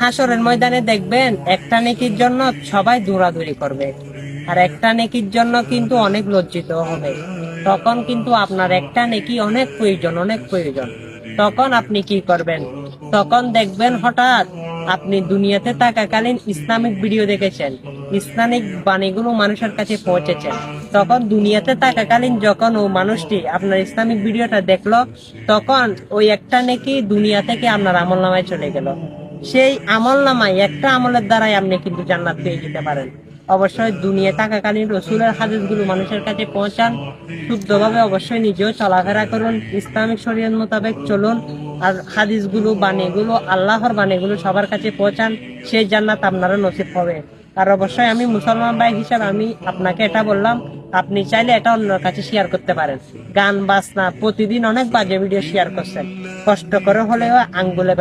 হাসরের ময়দানে দেখবেন একটা নেকির জন্য সবাই দৌড়াদৌড়ি করবে, আর একটা নেকির জন্য কিন্তু অনেক লজ্জিত হবে। তখন কিন্তু আপনার একটা নেকি অনেক প্রয়োজন, অনেক প্রয়োজন। তখন আপনি কি করবেন? তখন দেখবেন হঠাৎ আপনি দুনিয়াতে থাকাকালীন ইসলামিক ভিডিও দেখেছেন, ইসলামিক বাণীগুলো মানুষের কাছে পৌঁছেছেন। তখন দুনিয়াতে থাকাকালীন যখন ও মানুষটি আপনার ইসলামিক ভিডিওটা দেখলো, তখন ওই একটা নেকি দুনিয়া থেকে আপনার আমলনামায় চলে গেল। সেই আমলনামায় একটা আমলের দ্বারাই আপনি কিন্তু জান্নাত পেয়ে যেতে পারেন। অবশ্যই দুনিয়া থাকাকালীন রসুলের হাদিসগুলো মানুষের কাছে পৌঁছান, শুদ্ধভাবে অবশ্যই নিজেও চলাফেরা করুন, ইসলামিক শরীয়ত মোতাবেক চলুন, আর হাদিসগুলো বাণীগুলো আল্লাহর বাণীগুলো সবার কাছে পৌঁছান, সেই জান্নাত আপনারও নসিব হবে। আর অবশ্যই আমি মুসলমান ভাই হিসাবে আমি আপনাকে এটা বললাম, আপনি চাইলে এটা অন্যের কাছে শেয়ার করতে পারেন। গান বাজনা প্রতিদিন অনেক বাজে ভিডিও শেয়ার করছেন, কষ্ট করে হলেও আঙ্গুলে